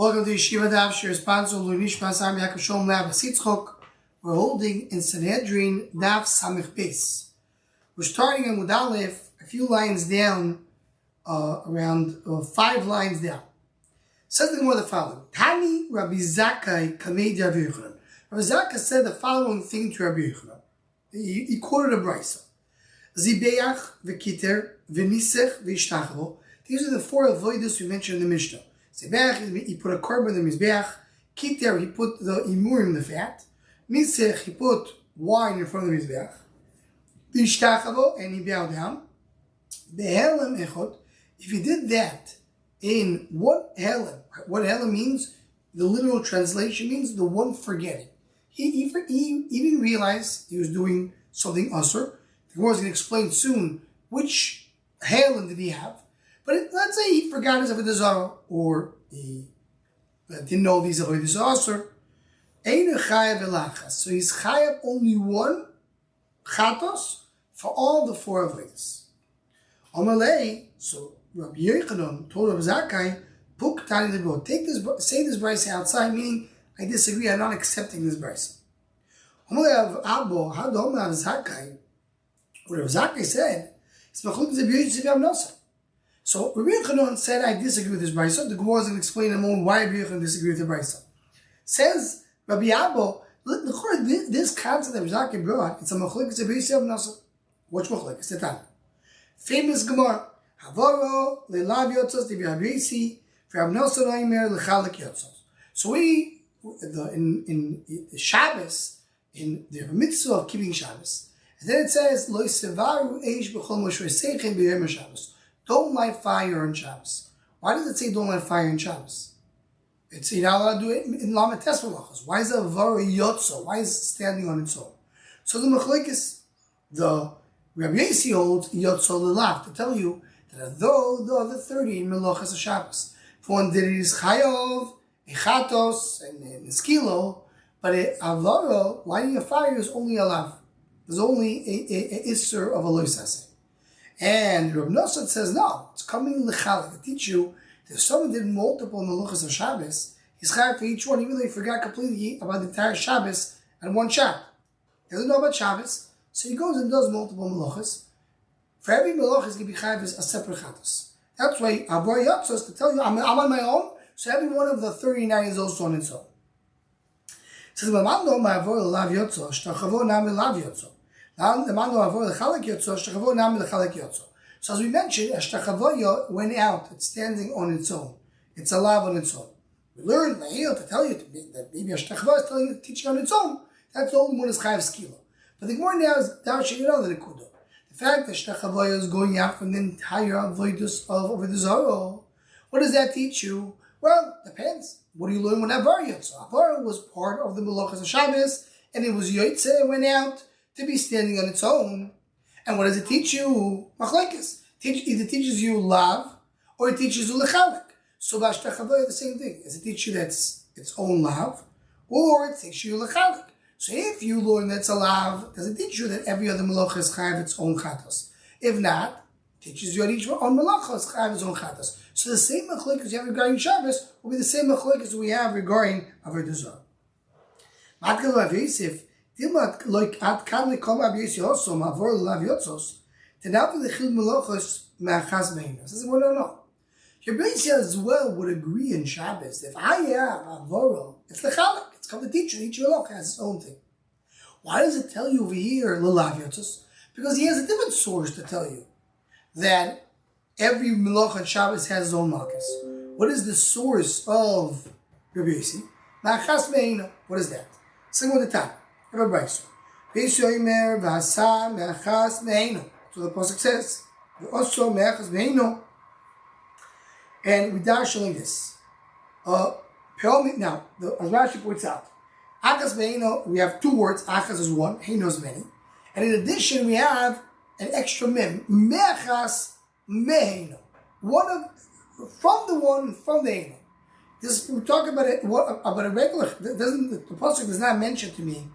Welcome to Yeshiva Daf, your sponsor, Nishma Sam Yaakov Shalom Lab Sitzchok. We're holding in Sanhedrin Daf Samich Beis. We're starting on Mud Aleph, a few lines down, around 5 lines down. Says the Gemara the following: Tani Rabbi Zakkai Kamei Rabbi Yochanan. Rabbi Zakkai said the following thing to Rabbi Yochanan. He quoted a brisa: Zibeach v'kiter v'nisech v'ishtachavo. These are the 4 avodas we mentioned in the Mishnah. Zibeach, he put a korban in the mizbeach. Kiter, he put the imurim, the fat. Nisech, he put wine in front of the mizbeach. V'ishtachavo, and he bowed down. Be'helem echot. If he did that in what helem means, the literal translation means the one forgetting. He didn't realize he was doing something usher. The Gemara is going to explain soon which helem did he have. But let's say he forgot his avodah zarah, or he didn't know these avodas are usher. Ein chayav elachas. So he's chayav only one chatos for all the 4 avodas. Amalei. So Rabbi Yochanan told Rabbi Zakkai, "Puk tani lebo. Take this, say this brisa outside." Meaning, I disagree. I'm not accepting this brisa. Amalei of Abo Hadom Rabbi Zakkai. What Rabbi Zakkai said is machlokes Rabbi Yosef Nosa. So Rabbi Yochanan said, "I disagree with this brisa." The Gemara is going to explain in a moment why Rabbi Yochanan disagreed with the brisa. Says Rabbi Abo, this concept that Rabbi Zakkai brought, it's a machlokes Rabbi Yosef Nosa. Which machlokes? The Tana. Famous Gemara. Havaro lelav yotzos de biabisi from Nosa Noimer lechalek yotzos. So we in the Shabbos, in the mitzvah of keeping Shabbos, and then it says lo sevaru eish b'chol moshe seichem b'yom Shabbos. Don't light fire on Shabbos. Why does it say don't light fire on Shabbos? It's you're not allowed to do it in Lamed Tes Malachos. Why is it Havaro yotzo? Why is it standing on its own? So the machlokes, the Rabbi Yossi holds yotzo lelav to tell you that though the other 30 in Melachas Shabbos, for one did it is Chayov, Echatos, and Eskilo, but Avaro, lighting a fire, is only a lav. There's only a Isser of a Loisase. And Reb Nosson says, no, it's coming Lechalik. To teach you that if someone did multiple Melachas of Shabbos, he's chayav for each one, even though he forgot completely about the entire Shabbos and one shot. He doesn't know about Shabbos, so he goes and does multiple Melachas. For every melach is going to be chayav a separate chatos. That's why Avor Yotzos, to tell you, I'm on my own, so every one of the 39 is also on its own. It says, "Mamando ma'avor lav yotzos, shtachavo nami lav yotzo. Mamando avor lechalek yotzo, shtachavo nami lechalek yotzo." So as we mentioned, shtachavo went out, it's standing on its own. It's a lav on its own. We learned to tell you that maybe a shtachavo is telling you to teach you on its own. That's the only one is chayav skila. But the Gemara now is dashing another nekudah. The fact that Shtachavoya is going out from the entire avodas of Avodah Zarah, what does that teach you? Well, depends. What do you learn when Avar Yotze? Avar was part of the Melachas of Shabbos, and it was Yotze, it went out to be standing on its own. And what does it teach you? Machlekes. Either teaches you lav, or it teaches you lechalek. So by Shtachavoya, the same thing. Does it teach you that's its own lav, or it teaches you lechalek? So if you learn that's a lav, does it teach you that every other malacha is chayav its own chatos? If not, it teaches you that each one malacha is chayav its own chatos. So the same machlokes you have regarding Shabbos will be the same machlokes we have regarding avodah zarah. Matkal Rav Yosef, Dilmat like at kan lekom Rav Yosef also mavor lav yotzos. Tenaf lechil malachos me'achas meina. Says no. Your Yosef as well would agree in Shabbos if I have avoro, it's lechalek. It's come to teach you. Each malach has its own thing. Why does it tell you over here lelav yotzos? Because he has a different source to tell you that every malach on Shabbos has his own malchus. What is the source of Rabbi Yossi? Ma'achas meina. What is that? Sing with the time. Have a brayso. V'yishomer v'asa me'achas meina. So the pasuk says, "V'oso me'achas meina." And we are showing this. Now, as Rashi points out, achas me'ino, we have 2 words. Achas is 1, heino is many. And in addition, we have an extra mem. Me'achas me'ino. From the heino. This, we're talking about it, about a regular, the pasuk does not mention to me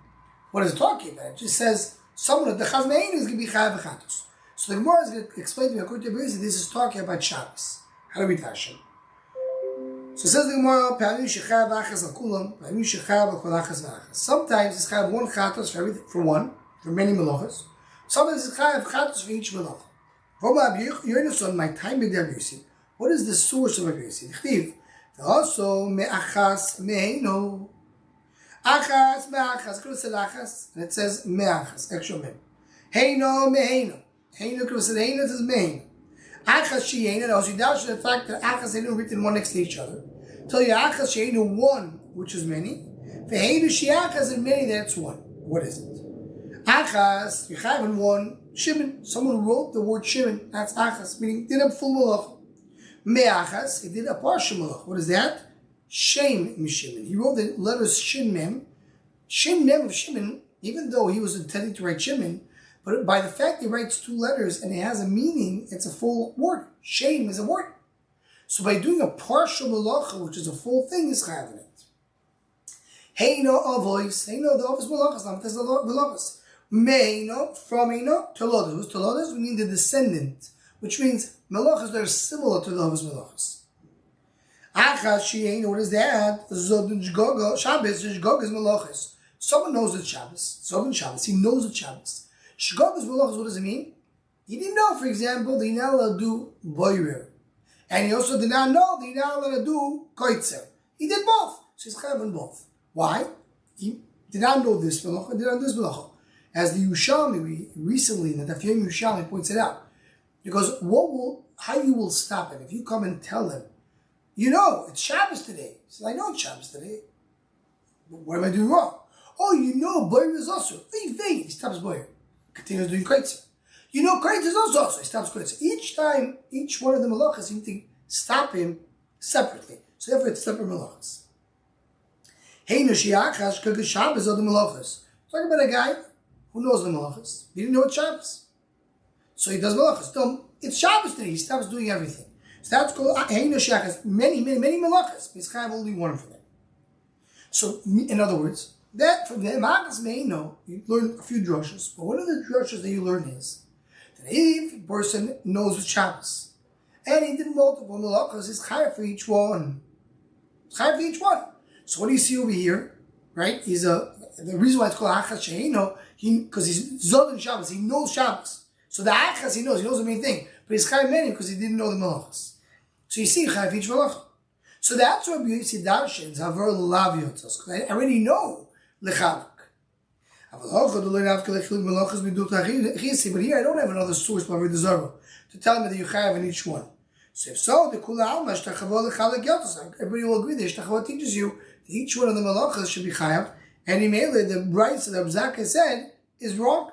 what it's talking about. It just says, someone, the chaz me'ino is going to be chayav v'chatos. So the Gemara is going to explain to me, according to Rabbi, this is talking about Shabbos. How do we dash it? So So it says the Gemara, sometimes it's chayav one chatos for everything, for many melachos. Sometimes it's chayav chatos for each melacha. What is the source of Rabbi Yossi? Also me'achas me'eno. Achas me'achas. Could have said achas, and it says me'achas, extra mem. Heino me'eno. Heino could have said heino, it says me'eno. Achas she'eno. Also, you doubt the fact that achas and heino are written one next to each other. Tell you achas she'eno one, which is many. For heino she'achas and many, that's one. What is it? Achas, you have in one, Shimon. Someone wrote the word Shimon. That's achas, meaning did a full malach. Me'achas, he did a partial malach. What is that? Shem Mishimon. He wrote the letters Shin Mem. Shin Mem of Shimon, even though he was intending to write Shimon, but by the fact he writes two letters and it has a meaning, it's a full word. Shem is a word. So by doing a partial malacha, which is a full thing, is chayav in it. Heino avois. Heino, the office malachas. Not the malachas. Meino, from Heino, Tolodos. Tolodos, we mean the descendant, which means melachas that are similar to the office malachas. Achas she'eino, what is that? Zodin Shgoga, Shabbos, Shgoga is melachas. Someone knows it's Shabbos. Zodin Shabbos, he knows it's Shabbos. Shgoga is melachas, what does it mean? He didn't know, for example, that you're not allowed to do boirer. And he also did not know that you're not allowed to do koitzer. He did both. So he's chayav in both. Why? He did not know this melacha, did not know this melacha. As the Yerushalmi recently, the Daf Yomi Yerushalmi points it out. Because how you will stop it if you come and tell him, you know, it's Shabbos today. He says, I know it's Shabbos today. But what am I doing wrong? Oh, you know, boyer is also. He stops boyer. Continues doing kreitzer. You know, kreitzer is also. He stops kreitzer. Each time, each one of the malachas, you need to stop him separately. So therefore, it's separate malachas. Hey, Noshiachas, Kagah Shabbos are the malachas. Talk about a guy who knows the malachas. He didn't know it's Shabbos. So he does malachas. So it's Shabbos today. He stops doing everything. So that's called Heino Shachas. Many malachas. He's kind of only one for them. So, in other words, that from the malachas meino, you learn a few drushes. But one of the drushes that you learn is that if a person knows it's Shabbos and he did multiple malachas, it's chayav for each one. It's chayav for each one. So what do you see over here? Right? The reason why it's called Achas She'eino, because he's Zod in Shabbos, he knows Shabbos. So the Achas he knows the main thing. But he's chayav many because he didn't know the malachas. So you see, chayav each malacha. So that's what you see darshins haver l'laviotos. Because I already know lechavak. But here I don't have another source by the Zara to tell me that you chayav in each one. So if so, the kula alma shtachavol lechalak yotos. Everybody will agree that shtachavol teaches you that each one of the malachas should be chayav. And Imele, the Bryce that Abzaka said is wrong.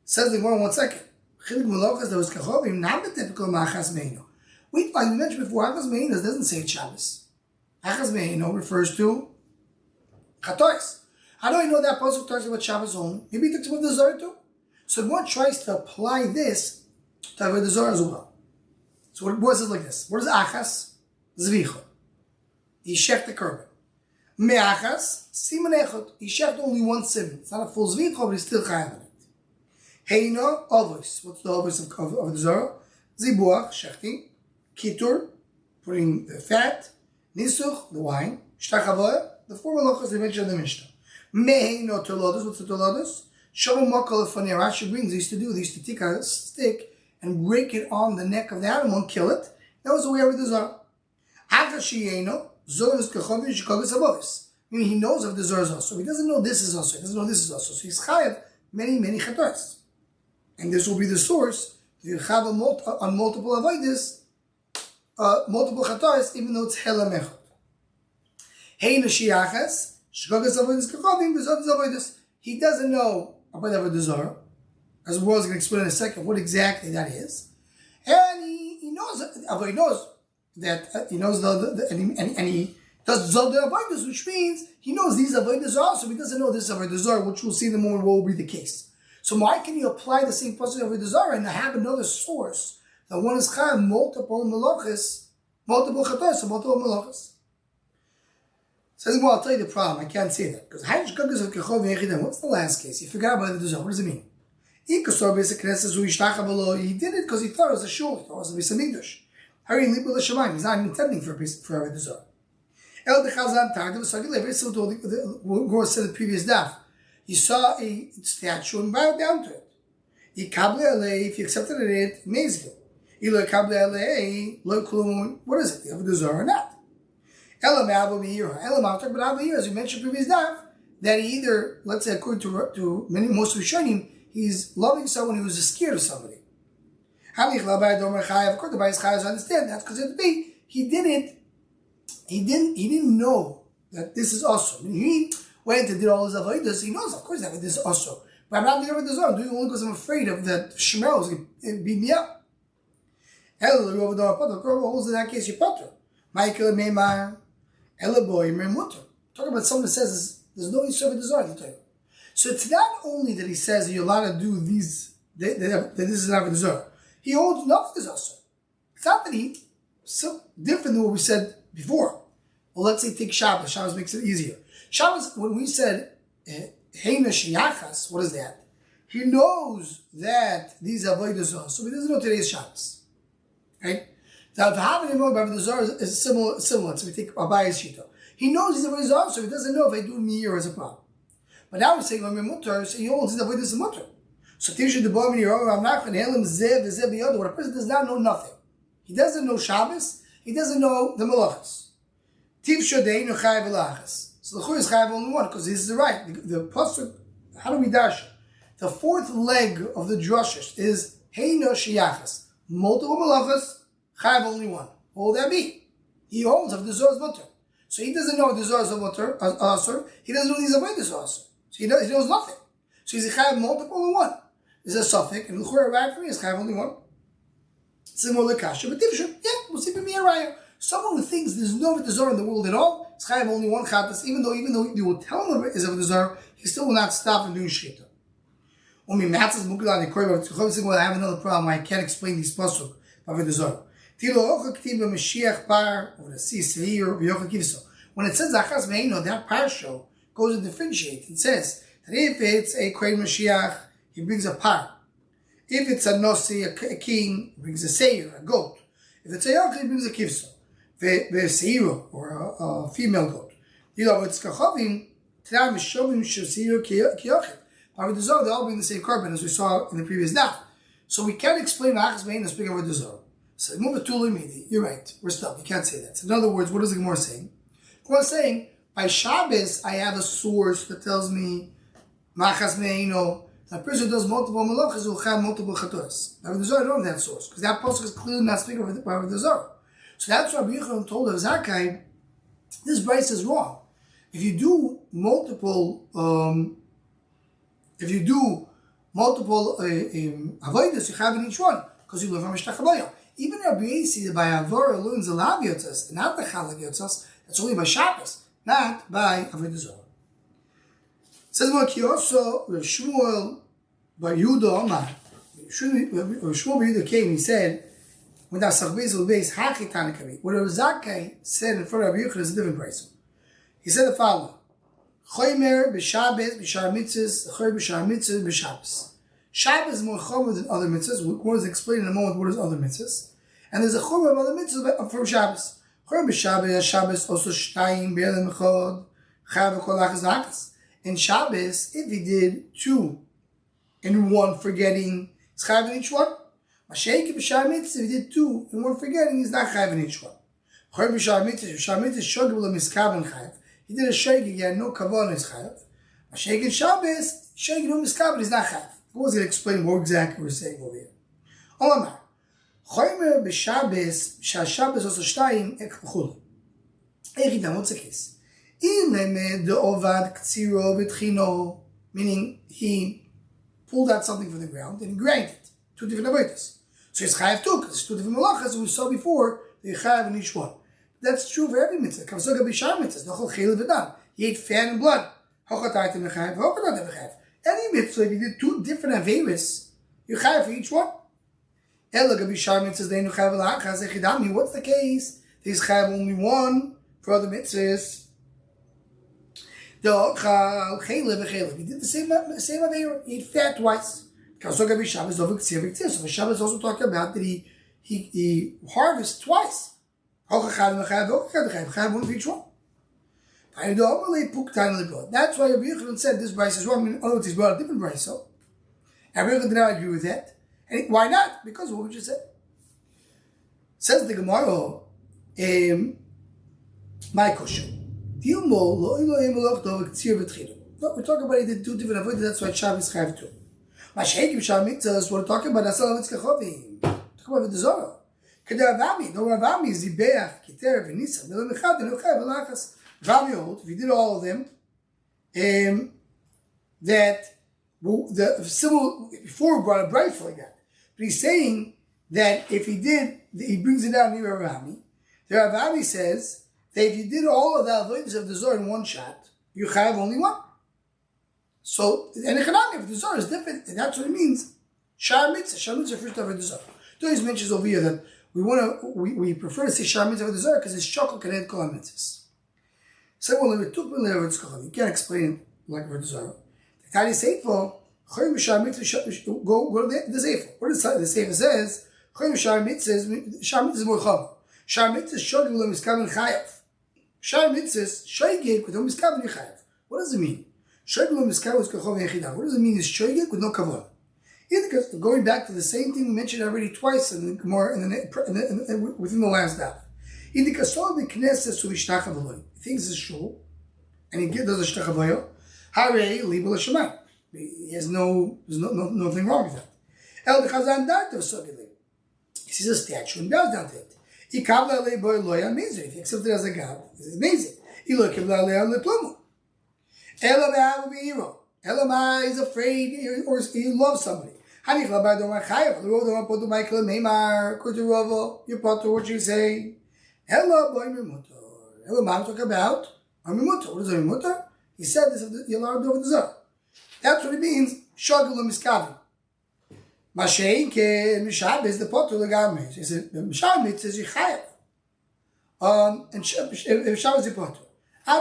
Says the one second. Chilik malachas that was kachovim not the typical machas meino. Like we mentioned before, Achas Me'ino doesn't say it's Shabbos. Achas Me'ino refers to Chatois. How do I know that pasuk talks about Shabbos only? Maybe it talks about the Zohar too. So one tries to apply this to the Zohar as well. So what is it like this? What is Achas? Zvicha. He shecht the korban. Me'achas, Siman Echot. He shecht only one siman. It's not a full Zvicha, but he's still chayav in it. Heino, Avos. What's the Avos of the Zohar? Zibuach, shechting. Kitur, putting the fat, Nisuch, the wine, Shtachavoy, the four malachas they mentioned in the Mishnah. Meheino tolodos, what's the tolodos? Shomu makal funny Rashi brings, they used to take a stick and break it on the neck of the animal and kill it. That was the way with the Zohar. Achashieno, Zohar kachovi shikogas avovis. Meaning he knows of the Zohar also. He doesn't know this is also. He doesn't know this is also. So he's chayav many chatois. And this will be the source. You have on multiple avoiders. Multiple chatois, even though it's hela mechot. Hey Noshiachas, shkogas avodas kachovim, bezodas avodas. He doesn't know about the Zohar, as well as going to explain in a second what exactly that is, and he knows that he knows and he does zodas avodas, which means he knows these avodas also. He doesn't know this avodas Zohar, which we'll see in the moment what will be the case. So why can you apply the same pasuk of the Zohar and have another source? The one is chayav multiple melachas, multiple chatois, so multiple melachas. Says, well, I'll tell you the problem. I can't say that because what's the last case? You forgot about the Zohar. What does it mean? He did it because he thought it was a shul. He thought it was a Beis Hamikdash. He's not intending for Avodah Zarah. El Dechazan Tardav Sagileh, very similar to what Gor said in the previous daf. You saw a statue and bowed down to it. If you accepted it, amazing. What is it? You have a desire or not? Elam talk about Aviyir, as we mentioned in the previous daf, that he either, let's say, according to many most of Rishonim, he's loving someone who's scared of somebody. Of course, the Bayis Chayes understand that because he didn't know that this is also. When he went and did all his avodas, he knows, of course, that this is also. But I'm not doing it I'm doing it only because I'm afraid of that Shemel is going to beat me up. Holds in that case, you potter. Michael Meimar, Elaboy, Mermutter. Talk about someone that says there's no Yeshiva Daf. So it's not only that he says you're allowed to do these, that this is not a Daf. He holds nothing is also. It's not that he so different than what we said before. Well, let's say take Shabbos. Shabbos makes it easier. Shabbos, when we said Heina Shiyachas, what is that? He knows that these avodas are so he doesn't know today's Shabbos. Right? Now, to have an avodah is similar. So we take Abaye's Shita. He knows these avodas are so he doesn't know if I do Meir as a problem. But now we're saying when we're mutter, so he holds his avodas as mutter. So Tisha the Bom in your I'm not going to him Zev Biyod. When a person does not know nothing, he doesn't know Shabbos, he doesn't know the Malachas. Tivsha Deinu Chayav Elachas. So the Chur is Chayav only one because this is the right. The pasuk. How do we dash? The fourth leg of the drushish is Heino Shiyachas. Multiple Malachas, Chayav only one. What will that be? He holds of the Zor's mutter. So he doesn't know the Zor's mutter. He doesn't know these avodas also. So he knows nothing. So he's a Chayav multiple and one. Is a suffix, and the Chur right for me is Chayav only one. Similar to Kasha, but Tivshu, yeah, we'll see B'mi Araya. Someone who thinks there's no Avodah Zarah in the world at all, it's Chayav only one Chatas, even though you will tell him is Avodah Zarah, he still will not stop from doing Shechita. Well, I have another problem. I can't explain these pasuk of Avodah Zarah. When it says Achas Meino, that parsha goes to differentiate. It says that if it's a Kohen Mashiach, he brings a par. If it's a Nosi, a king, he brings a seir, a goat. If it's a Yaakov, he brings a kivso, a seir, or a female goat. You know, it's kachavim, Tram Shovim Shosir Kiyochet. Avodah Zarah, they all bring the same carbon as we saw in the previous daf. So we can't explain Achas Mein as speaking of Avodah Zarah. So move it to Limidi. You're right. We're stuck. You can't say that. So in other words, what is the Gemara saying? The Gemara is saying, by Shabbos, I have a source that tells me Achas Meino. A person who does multiple malachas will have multiple chatoras. Now, Avodah Zarah don't have that source because that pasuk is clearly not speaking of Avodah Zarah. So that's why Rabbi Yochanan told of Zakkai, this Bryce is wrong. If you do multiple avodas, you have in each one because you learn from Mishnah. Even Rabbi Yossi by Avora learns the Lav Yotzas, not the Chalak Yotzas. That's only by Shabbos, not by Avodah Zarah. Says more Kiyoso, Rav Shmuel Bar Yehuda Omar. Shmuel Bar Yehuda came, he said, when that Sachbeis will base Haki Tanakami. What Rav Zakkai said in front of Rabbi Yochanan is a different price. He said the following: Choymer b'Shabbos b'Shar Mitzvahs, Choy b'Shar Mitzvahs b'Shabbos. Shabbos is more chomer than other mitzvahs. We're going to explain in a moment what is other mitzvahs. And there's a chomer of other mitzvahs from Shabbos. Choy b'Shabbos, Shabbos also shtayim b'Elam Echad, Chayav Kol Achas V'Achas. In Shabbos, if he did 2 in 1 forgetting, he's chayav in each one. Masheik b'Shar Mitzvah, if he did 2 in 1 forgetting, he's not chayav in each one. Choy b'Shar Mitzvah, B'Shar Mitzvah shogeg l'miskav chayav. He did a shogeg, he had no kavan, he's chayav. Masheik in Shabbos, shogeg no miskav, he's not chayav. I was going to explain what exactly we're saying over here. Olamar, choymer b'Shabbos, Shabbos also shtayim ek v'chuli. Echidam, what's the case? Meaning he pulled out something from the ground and he grind it. 2 different avodas. So he's chayav too, because it's 2 different malachas we saw before, they chayav in each one. That's true for every mitzvah. Kavsoga b'shar mitzvahs. He ate fat and blood. Any mitzvah, if you did 2 different averis, you chayav for each one. What's the case? He's chayav only 1 for other mitzvahs. He did the same Aveira. He ate fat twice. So the Shabbos also talking about that he he harvests twice. One for each one. That's why Rabbi Yochanan said this Bryce is wrong. In other words, he's brought a different Bryce. So Rabbi Yochanan did not agree with that. And why not? Because of what we just said. Says the Gemara, my question. No, we're talking about it in two different avoidance, that's why Shabbos Chayav too. Mashayikim Shabbos, we're talking about Asal Avitzka Chovim. Talk about the Zohar. Kedavami, no Ravami, Zibeach, Kiter, Venisa, Milam Echad, and Uchav, Alachas. Ravami holds, if you did all of them, that the civil, before we brought a bright like that, but he's saying that if he did, he brings it down near Ravami. The Ravami says that if you did all of the avoidance of the Zohar in one shot, you have only one. So, and if the Zohar is different, and that's what it means. Shar Mitzvah first over the Zohar. Though mentions over here that we prefer to say Shar Mitzvah over the Zohar because it's Shokol Kanet Kol HaMitzvahs. So, you can't explain it like over the Zohar. The Tani Seifo, go to the Seifo. What does the Seifo says? Shar Mitzvah is more Chav. Shar Mitzvah Shogeg Lo Miskaven Chayav. Shar Mitzvah Shogeg Lo Miskaven Chayav. What does it mean? What does it mean is shoygek with no kavod? Because going back to the same thing we mentioned already twice in the Gemara within the last daf. He thinks it's shul, and he does a shtachavoyo. Hare libel l'shemayim. He has nothing wrong with that. El dechazan dartav sogele. He sees a statue and bows down to it. He kavla leiboy loya amazing. If he accepts it as a god, it's amazing. He look kavla leya leplumo. Elamai is afraid or he loves somebody. What you say? Talk about what is Amimutar? He said this you're allowed to do with the Zohar. That's what it means. Shogul miskavi. Mashein ke mishabes the potter legamri. He said the mishabes says yichayev. And Shabbos the potter. The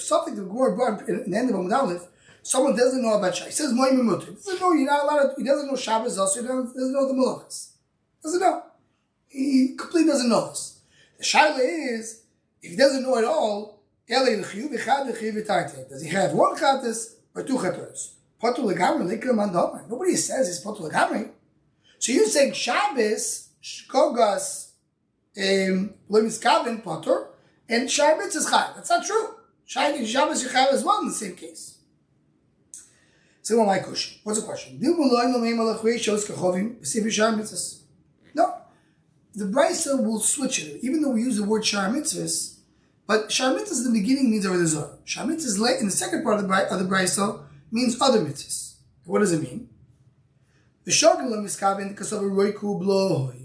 something the Gemara brought in the end of Amud Aleph, someone doesn't know about Shabbos. He says Moim Mutter. He doesn't know you're not allowed to, he doesn't know Shabbos also, he doesn't know the Malachas. Doesn't know. He completely doesn't know this. The Shaila is, if he doesn't know at all, does he have one Chatas or two Chatas? Nobody says he's Potul Legamri. So you're saying Shabbos, Shkogas, Miskaven Potter, and Shar Mitzvah is Chayav. That's not true. Shabbos is Chayav as well in the same case. So, my question. What's the question? No. The Brisa will switch it, even though we use the word Shar Mitzvahs, but Shar Mitzvahs in the beginning means over the Zohar. Shar Mitzvahs late in the second part of the Brisa means other mitzvahs. What does it mean? The Shogul Miskaven Kasav Roiku Bloi.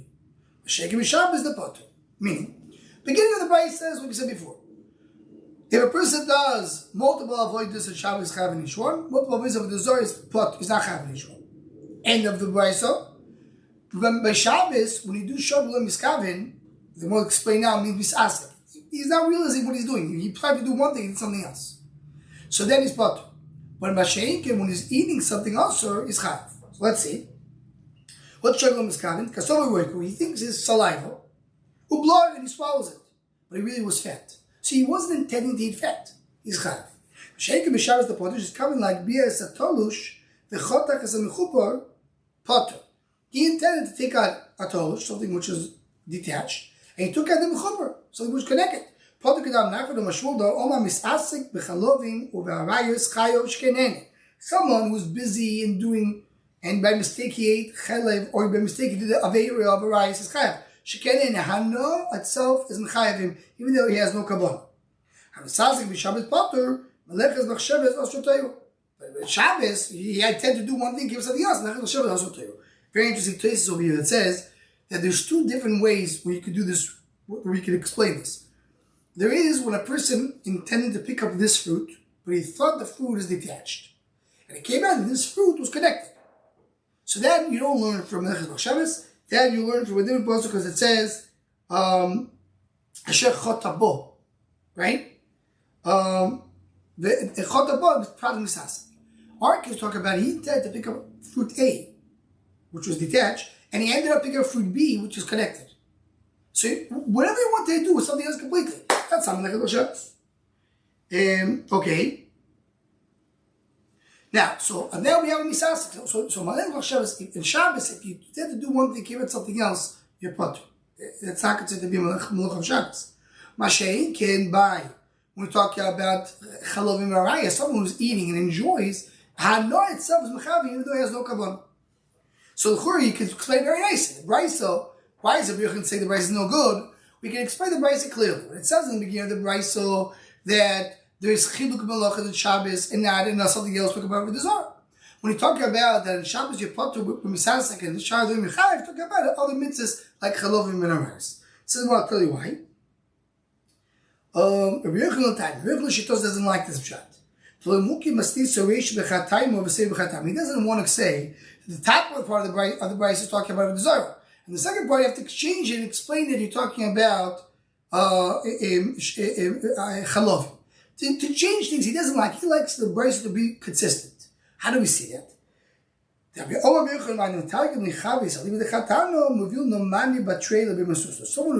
Shaking Shabbos the potter. Meaning, beginning of the Brisa says what we said before. If a person does multiple avoidance of Shabbos Chayav each one, multiple avoidance of the Zohar is pot is not Chayav each one. End of the Brisa. By Shabbos, when you do Shogul Miskaven, the more explain now means misasek. He's not realizing what he's doing. He tried to do one thing and something else. So then he's potter. But Masha'inkin, when he's eating something also, is Chayav. So let's see. What's Shogul Miskaven? Kasover he thinks it's saliva. Blood and he swallows it. But he really was fat. So he wasn't intending to eat fat. He's Chayav. Masha'inkin b'Shabbos the potter is coming like Bia Satolush, the Chotak as a Mechupar potter. He intended to take out a tolush, something which is detached, and he took out the Mechupar, something which was connected. Potter Kedam Nafar the Mashmul Dar Oma Misasik Bechalovim Uve'arayos Chayo Shkenene. Someone who's busy in doing, and by mistake he ate chalev, or by mistake he did the aveira of arayis is chayav. Shekenen hano itself isn't chayav him, even though he has no kabbalah. Hamisazik b'Shabbos potter melechas b'chsheves asrotayu. But Shabbos he had tend to do one thing, give something else. Melechas b'chsheves asrotayu. Very interesting places over here that says that there's two different ways where you could do this, where we can explain this. There is when a person intended to pick up this fruit, but he thought the fruit is detached, and it came out that this fruit was connected. So that you don't learn from Melechas B'Shabbos. That you learn from a different pasuk because it says Asher Chotabo, right? The Chotabo is Prat Misas. Our kids talk about he intended to pick up fruit A, which was detached, and he ended up picking up fruit B, which is connected. So whatever you want to do with something else completely, that's something like a Shabbos. Okay. Now, now we have a misasik. So Malach Shabbos, in Shabbos, if you tend to do one thing, give it something else, you're potter. That's not considered to be Malach Shabbos. Mashay can buy. When we're talking about chalovim araya, someone who's eating and enjoys, hana itself is mechavi, even though he has no kavan. So the Churi, you can explain very nicely. The Brisa, why is it Yochanan saying the Brisa is no good? We can explain the Brisa clearly. When it says in the beginning of the Brisa that there is chiluk melachas in Shabbos and not in something else, talk about with the Zohar. When you talk about that in Shabbos you're potter with misasek and the Shabbos you're mechav, talk about other mitzvahs like chalovim and arayas. This is what I'll tell you why. Rabbi Yochanan Shittos doesn't like this pshat. He doesn't want to say the top part of the Brisa is talking about the Zohar, and the second part you have to exchange it and explain that you're talking about chalovim. To change things he doesn't like. He likes the Brisa to be consistent. How do we see that? Someone who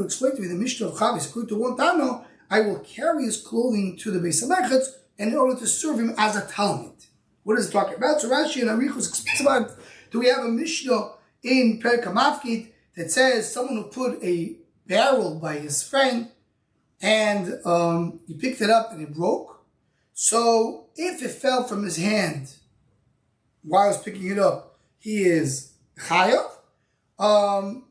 explained to me the Mishnah of Chavis, according to one Tano, I will carry his clothing to the Beis HaMechetz in order to serve him as a Talmud. What is it talking about? So Rashi and Arichos explains about it. Do we have a Mishnah in Perek HaMafkid that says someone who put a barrel by his friend and he picked it up and it broke. So if it fell from his hand while he was picking it up, he is chayav. And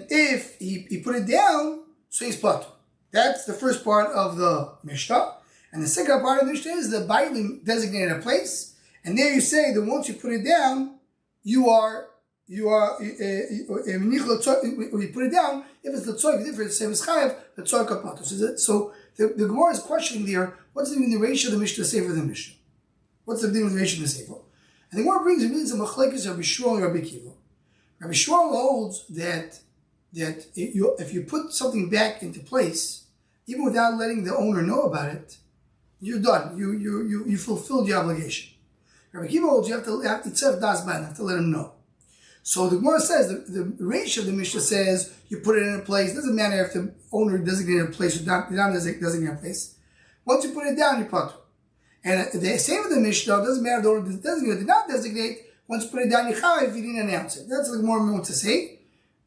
if he put it down, so he's patur. That's the first part of the Mishnah. And the second part of the Mishnah is the Bailim designated a place. And there you say that once you put it down, when you put it down, if it's the tzork different, same as chayav, the tzork patur. So the Gemara is questioning there, what's the ratio of the Mishnah say for the Mishnah? What's the ratio of the Sefer? And the Gemara brings a machlekes Rabbi Shmuel and Rabbi Kiva. Rabbi Shmuel holds that if you put something back into place, even without letting the owner know about it, you're done. You fulfilled your obligation. Rabbi Kiva holds you have to let him know. So the Gemara says the ratio of the Mishnah says you put it in a place. It doesn't matter if the owner designated a place or not designated a place. Once you put it down, you patur. And the same with the Mishnah, it doesn't matter if the owner designated or did not designate. Once you put it down, you chayav if you didn't announce it. That's what the Gemara wants to say.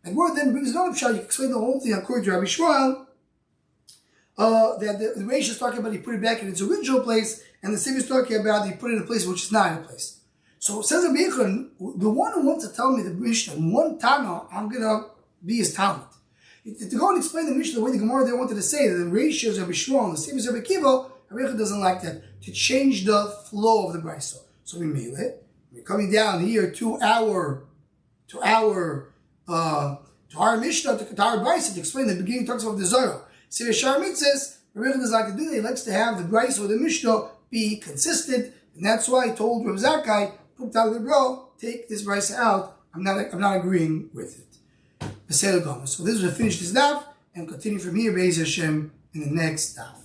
And Gemara then brings another pshat. You can explain the whole thing according to Rabbi Shmuel. That the ratio is talking about he put it back in its original place, and the Sefer is talking about he put it in a place which is not in a place. So it says Rabbi Yochanan, the one who wants to tell me the Mishnah, one Tana, I'm going to be his Talmud. To go and explain the Mishnah the way the Gemara they wanted to say that the ratios of Rabbi Shmuel and the Sefer is Rabbi Kiva, Rabbi Yochanan doesn't like that, to change the flow of the Brisa. So we made it. We're coming down here to our Mishnah, to our Brisa, to explain the beginning talks about the Zohar. See, the Shar Mitzvahs, Rabbi Yochanan doesn't like to do that. He likes to have the Brisa or the Mishnah be consistent, and that's why he told Rav Zakkai, bro, take this Brisa out. I'm not agreeing with it. So this will finish this daf and continue from here, Be'ez Hashem, in the next daf.